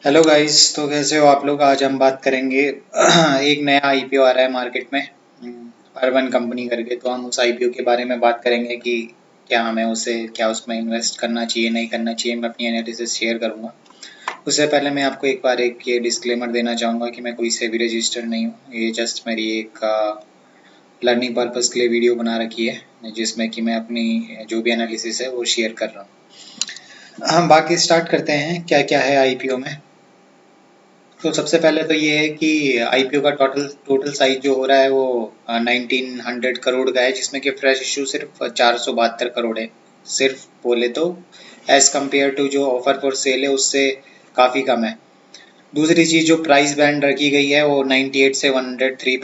Hello guys. तो कैसे हो आप लोग। आज हम बात करेंगे एक नया आईपीओ आ रहा है मार्केट में, अर्बन कंपनी करके। तो हम उस आईपीओ के बारे में बात करेंगे कि क्या हमें उसे क्या उसमें इन्वेस्ट करना चाहिए नहीं करना चाहिए। मैं अपनी एनालिसिस शेयर करूंगा। उससे पहले मैं आपको एक बार एक ये डिस्क्लेमर देना चाहूँगा कि मैं कोई सेबी रजिस्टर्ड नहीं हूँ। ये जस्ट मेरी एक लर्निंग पर्पज़ के लिए वीडियो बना रखी है जिसमें कि मैं अपनी जो भी एनालिसिस है वो शेयर कर रहा हूँ। हम बाकी स्टार्ट करते हैं क्या क्या है आईपीओ में। तो सबसे पहले तो ये है कि आईपीओ का टोटल टोटल साइज जो हो रहा है वो 1900 करोड़ का है, जिसमें कि फ्रेश इशू सिर्फ 472 करोड़ है। सिर्फ बोले तो एज कम्पेयर टू जो ऑफर फॉर सेल है उससे काफ़ी कम है। दूसरी चीज़ जो प्राइस बैंड रखी गई है वो 98 से 103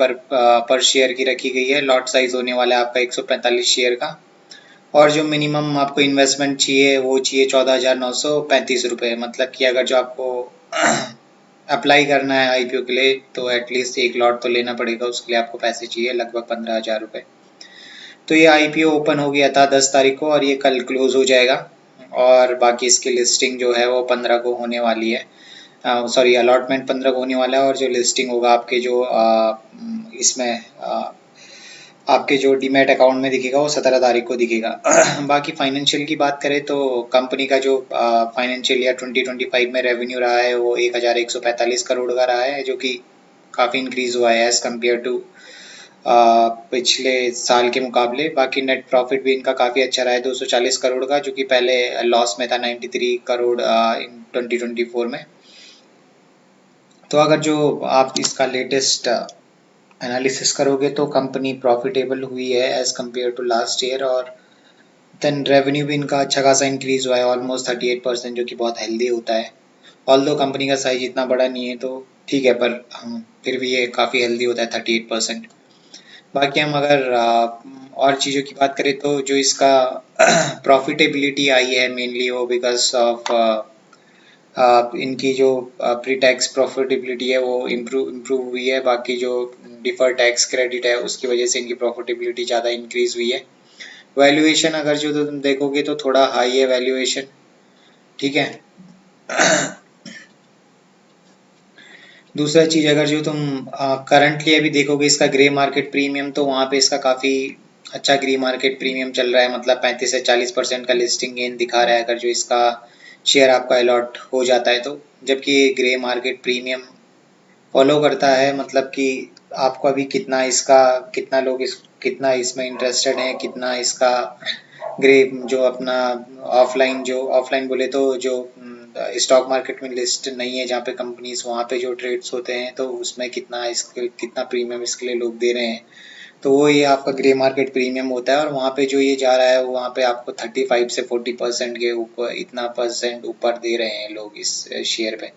पर शेयर की रखी गई है। लॉट साइज होने वाला है आपका 145 शेयर का। और जो मिनिमम आपको इन्वेस्टमेंट चाहिए वो चाहिए 14,935 रुपये। मतलब कि अगर जो आपको अप्लाई करना है आईपीओ के लिए तो एटलीस्ट एक लॉट तो लेना पड़ेगा। उसके लिए आपको पैसे चाहिए लगभग 15,000 रुपये। तो ये आईपीओ ओपन हो गया था 10 तारीख को और ये कल क्लोज हो जाएगा। और बाकी इसकी लिस्टिंग जो है वो 15 को होने वाली है। सॉरी, अलॉटमेंट 15 को होने वाला है और जो लिस्टिंग होगा आपके जो इसमें आपके जो डीमैट अकाउंट में दिखेगा वो 17 तारीख को दिखेगा। बाकी फाइनेंशियल की बात करें तो कंपनी का जो फाइनेंशियल ईयर 2025 में रेवेन्यू रहा है वो 1145 करोड़ का रहा है, जो कि काफ़ी इंक्रीज हुआ है एज़ कम्पेयर टू पिछले साल के मुकाबले। बाकी नेट प्रॉफिट भी इनका काफ़ी अच्छा रहा है 240 करोड़ का, जो कि पहले लॉस में था 93 करोड़ इन 2024 में। तो अगर जो आप इसका लेटेस्ट एनालिसिस करोगे तो कंपनी प्रॉफिटेबल हुई है as compared to last year. और देन रेवेन्यू भी इनका अच्छा खासा इंक्रीज हुआ है ऑलमोस्ट 38%, जो कि बहुत हेल्दी होता है। ऑल्दो कंपनी का साइज इतना बड़ा नहीं है तो ठीक है, पर फिर भी ये काफ़ी हेल्दी होता है 38%। बाकी हम अगर और चीज़ों की बात करें तो जो इसका प्रॉफिटेबिलिटी आई है मेनली वो बिकॉज ऑफ इनकी जो प्री टैक्स प्रॉफिटेबिलिटी है वो इम्प्रूव हुई है। बाकी जो डिफर टैक्स क्रेडिट है उसकी वजह से इनकी प्रॉफिटेबिलिटी ज़्यादा इंक्रीज हुई है। वैल्यूएशन अगर जो तुम देखोगे तो थोड़ा हाई है वैल्यूएशन, ठीक है। दूसरा चीज़ अगर जो तुम करंटली अभी देखोगे इसका ग्रे मार्केट प्रीमियम, तो वहाँ पे इसका काफ़ी अच्छा ग्रे मार्केट प्रीमियम चल रहा है। मतलब 35 से 40% का लिस्टिंग गेन दिखा रहा है अगर जो इसका शेयर आपका अलॉट हो जाता है तो। जबकि ग्रे मार्केट प्रीमियम फॉलो करता है, मतलब कि आपको अभी कितना इसका कितना लोग इस कितना इसमें इंटरेस्टेड हैं, कितना इसका ग्रे जो अपना ऑफलाइन बोले तो जो स्टॉक मार्केट में लिस्ट नहीं है जहाँ पे कंपनीज वहाँ पे जो ट्रेड्स होते हैं तो उसमें कितना प्रीमियम इसके लिए लोग दे रहे हैं। तो वो ये आपका ग्रे मार्केट प्रीमियम होता है और वहाँ पे जो ये जा रहा है वहाँ पे आपको 35 से 40% के ऊपर इतना परसेंट ऊपर दे रहे हैं लोग इस शेयर पे।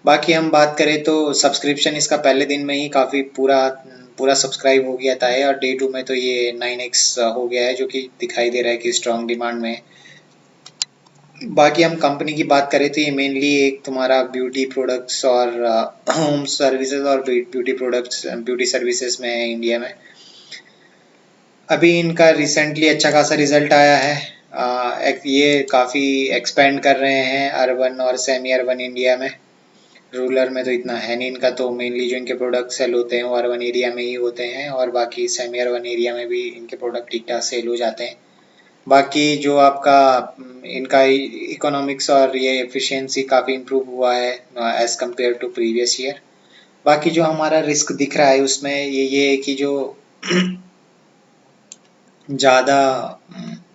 बाकी हम बात करें तो सब्सक्रिप्शन इसका पहले दिन में ही काफ़ी पूरा पूरा सब्सक्राइब हो गया था है और डे 2 में तो ये 9x हो गया है, जो कि दिखाई दे रहा है कि स्ट्रॉन्ग डिमांड में है। बाकी हम कंपनी की बात करें तो ये मेनली एक तुम्हारा ब्यूटी प्रोडक्ट्स और होम सर्विसेज और ब्यूटी प्रोडक्ट्स ब्यूटी सर्विसेज में है इंडिया में। अभी इनका रिसेंटली अच्छा खासा रिजल्ट आया है। ये काफ़ी एक्सपेंड कर रहे हैं अर्बन और सेमी अर्बन इंडिया में। रूरल में तो इतना है नहीं इनका, तो मेनली जो इनके प्रोडक्ट सेल होते हैं वो अर्बन एरिया में ही होते हैं और बाकी सेमी अर्बन एरिया में भी इनके प्रोडक्ट ठीक ठाक सेल हो जाते हैं। बाकी जो आपका इनका इकोनॉमिक्स और ये एफिशिएंसी काफ़ी इम्प्रूव हुआ है as compared to previous year. बाकी जो हमारा रिस्क दिख रहा है उसमें ये है कि जो ज़्यादा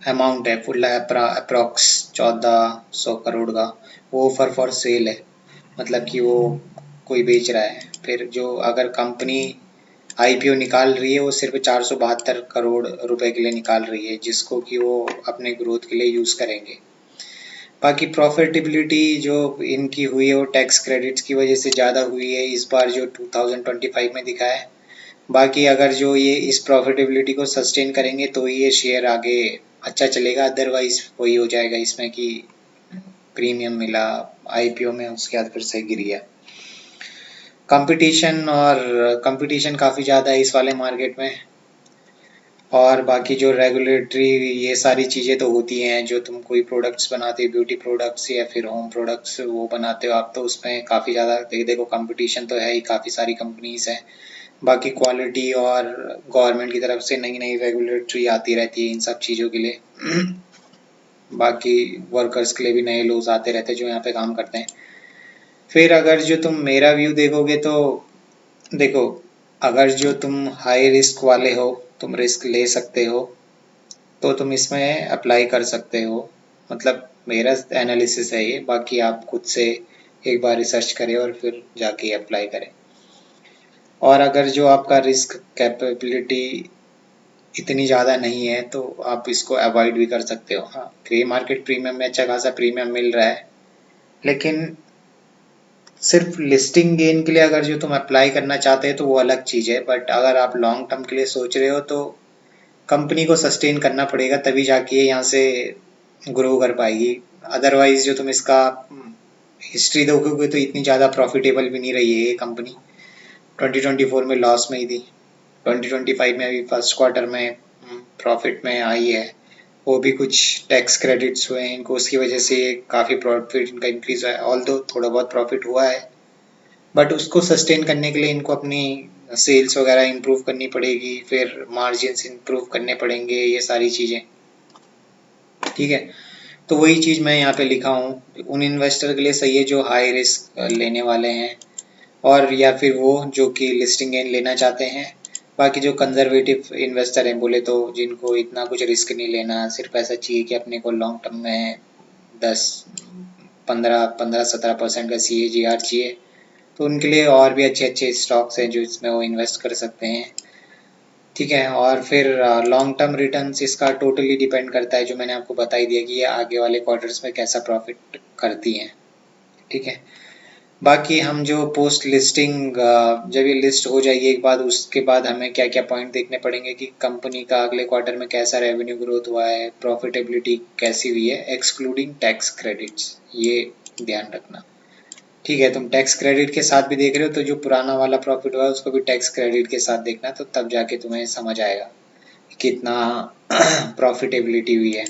अमाउंट है फुल अप्रॉक्स 1400 करोड़ का, वो ऑफर फॉर सेल है। मतलब कि वो कोई बेच रहा है। फिर जो अगर कंपनी आईपीओ निकाल रही है वो सिर्फ 472 करोड़ रुपए के लिए निकाल रही है, जिसको कि वो अपने ग्रोथ के लिए यूज़ करेंगे। बाकी प्रॉफिटेबिलिटी जो इनकी हुई है वो टैक्स क्रेडिट्स की वजह से ज़्यादा हुई है इस बार जो 2025 में दिखा है। बाकी अगर जो ये इस प्रॉफिटेबिलिटी को सस्टेन करेंगे तो ये शेयर आगे अच्छा चलेगा, अदरवाइज वही हो जाएगा इसमें कि प्रीमियम मिला आईपीओ में उसके बाद फिर से गिर गया। कंपटीशन काफ़ी ज़्यादा है इस वाले मार्केट में। और बाकी जो रेगुलेटरी ये सारी चीज़ें तो होती हैं, जो तुम कोई प्रोडक्ट्स बनाते हो, ब्यूटी प्रोडक्ट्स या फिर होम प्रोडक्ट्स वो बनाते हो आप, तो उसमें काफ़ी ज़्यादा देखो कंपटीशन तो है ही, काफ़ी सारी कंपनीज हैं। बाकी क्वालिटी और गवर्नमेंट की तरफ से नई नई रेगुलेटरी आती रहती है इन सब चीज़ों के लिए। बाकी वर्कर्स के लिए भी नए लोग आते रहते हैं जो यहाँ पे काम करते हैं। फिर अगर जो तुम मेरा व्यू देखोगे तो देखो, अगर जो तुम हाई रिस्क वाले हो, तुम रिस्क ले सकते हो, तो तुम इसमें अप्लाई कर सकते हो। मतलब मेरा एनालिसिस है ये, बाकी आप खुद से एक बार रिसर्च करें और फिर जाके अप्लाई करें। और अगर जो आपका रिस्क कैपेबिलिटी इतनी ज़्यादा नहीं है तो आप इसको अवॉइड भी कर सकते हो। हाँ, ग्रे मार्केट प्रीमियम में अच्छा खासा प्रीमियम मिल रहा है, लेकिन सिर्फ लिस्टिंग गेन के लिए अगर जो तुम अप्लाई करना चाहते हैं तो वो अलग चीज़ है। बट अगर आप लॉन्ग टर्म के लिए सोच रहे हो तो कंपनी को सस्टेन करना पड़ेगा, तभी जाके ये यहाँ से ग्रो कर पाएगी। अदरवाइज जो तुम इसका हिस्ट्री देखोगे तो इतनी ज़्यादा प्रॉफिटेबल भी नहीं रही है ये कंपनी। 2024 में लॉस में ही थी, 2025 में अभी फर्स्ट क्वार्टर में प्रॉफिट में आई है। वो भी कुछ टैक्स क्रेडिट्स हुए हैं इनको, उसकी वजह से काफ़ी प्रॉफिट इनका इंक्रीज हुआ है। ऑल्दो थोड़ा बहुत प्रॉफिट हुआ है, बट उसको सस्टेन करने के लिए इनको अपनी सेल्स वगैरह इंप्रूव करनी पड़ेगी, फिर मार्जिन्स इंप्रूव करने पड़ेंगे, ये सारी चीज़ें। ठीक है, तो वही चीज़ मैं यहाँ पे लिखा हूँ। उन इन्वेस्टर के लिए सही है जो हाई रिस्क लेने वाले हैं, और या फिर वो जो कि लिस्टिंग गेन लेना चाहते हैं। बाकी जो कंजर्वेटिव इन्वेस्टर हैं बोले तो, जिनको इतना कुछ रिस्क नहीं लेना, सिर्फ ऐसा चाहिए कि अपने को लॉन्ग टर्म में 10 15 17% का CAGR चाहिए, तो उनके लिए और भी अच्छे अच्छे स्टॉक्स हैं जो इसमें वो इन्वेस्ट कर सकते हैं। ठीक है, और फिर लॉन्ग टर्म रिटर्न्स इसका टोटली डिपेंड करता है, जो मैंने आपको बता ही दिया कि ये आगे वाले क्वार्टर्स में कैसा प्रॉफिट करती हैं। ठीक है, बाकी हम जो पोस्ट लिस्टिंग जब ये लिस्ट हो जाएगी एक बाद, उसके बाद हमें क्या क्या पॉइंट देखने पड़ेंगे कि कंपनी का अगले क्वार्टर में कैसा रेवेन्यू ग्रोथ हुआ है, प्रॉफिटेबिलिटी कैसी हुई है, एक्सक्लूडिंग टैक्स क्रेडिट्स, ये ध्यान रखना। ठीक है, तुम टैक्स क्रेडिट के साथ भी देख रहे हो तो जो पुराना वाला प्रॉफिट हुआ है उसको भी टैक्स क्रेडिट के साथ देखना, तो तब जाके तुम्हें समझ आएगा कितना प्रॉफिटेबिलिटी हुई है।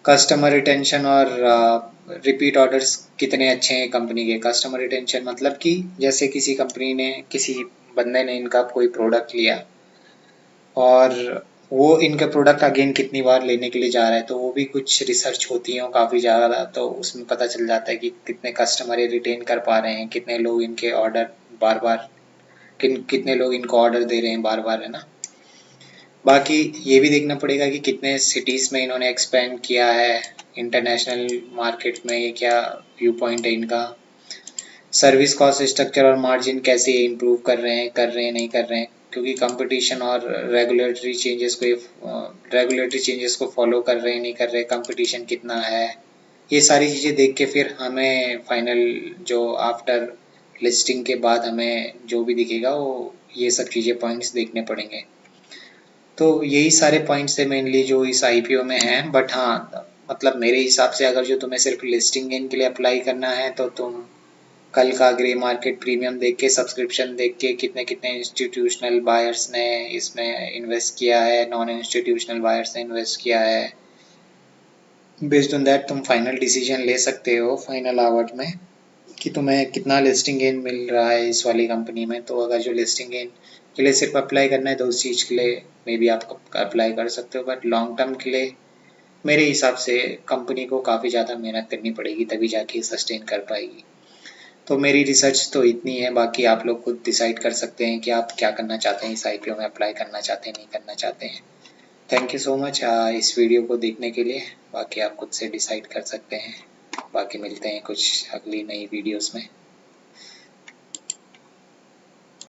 कस्टमर रिटेंशन और रिपीट ऑर्डर्स कितने अच्छे हैं कंपनी के। कस्टमर रिटेंशन मतलब कि जैसे किसी कंपनी ने, किसी बंदे ने इनका कोई प्रोडक्ट लिया और वो इनका प्रोडक्ट अगेन कितनी बार लेने के लिए जा रहा है, तो वो भी कुछ रिसर्च होती है काफ़ी ज़्यादा, तो उसमें पता चल जाता है कि कितने कस्टमर ये रिटेन कर पा रहे हैं, कितने लोग इनके ऑर्डर बार बार, कितने लोग इनको ऑर्डर दे रहे हैं बार बार, है ना। बाकी ये भी देखना पड़ेगा कि कितने सिटीज़ में इन्होंने एक्सपेंड किया है इंटरनेशनल मार्केट में, ये क्या व्यू पॉइंट है इनका। सर्विस कॉस्ट स्ट्रक्चर और मार्जिन कैसे इम्प्रूव कर रहे हैं नहीं कर रहे हैं, क्योंकि कंपटीशन और रेगुलेटरी चेंजेस को फॉलो कर रहे हैं नहीं कर रहे, कंपटीशन कितना है, ये सारी चीज़ें देख के फिर हमें फाइनल जो आफ्टर लिस्टिंग के बाद हमें जो भी दिखेगा वो ये सब चीज़ें पॉइंट्स देखने पड़ेंगे। तो यही सारे पॉइंट्स थे मेनली जो इस IPO में हैं। बट हाँ, मतलब मेरे हिसाब से अगर जो तुम्हें सिर्फ लिस्टिंग गेन के लिए अप्लाई करना है तो तुम कल का ग्रे मार्केट प्रीमियम देख के, सब्सक्रिप्शन देख के, कितने कितने इंस्टीट्यूशनल बायर्स ने इसमें इन्वेस्ट किया है, नॉन इंस्टीट्यूशनल बायर्स ने इन्वेस्ट किया है, बेस्ड ऑन दैट तुम फाइनल डिसीजन ले सकते हो फाइनल आवर में कि तुम्हें कितना लिस्टिंग गेन मिल रहा है इस वाली कंपनी में। तो अगर जो लिस्टिंग गेन के लिए सिर्फ अप्लाई करना है तो उस चीज़ के लिए मे बी आप अप्लाई कर सकते हो, बट लॉन्ग टर्म के लिए मेरे हिसाब से कंपनी को काफ़ी ज़्यादा मेहनत करनी पड़ेगी तभी जाके सस्टेन कर पाएगी। तो मेरी रिसर्च तो इतनी है, बाकी आप लोग खुद डिसाइड कर सकते हैं कि आप क्या करना चाहते हैं, इस IPO में अप्लाई करना चाहते हैं नहीं करना चाहते हैं। थैंक यू सो मच इस वीडियो को देखने के लिए। बाकी आप खुद से डिसाइड कर सकते हैं। बाकी मिलते हैं कुछ अगली नई वीडियोस में।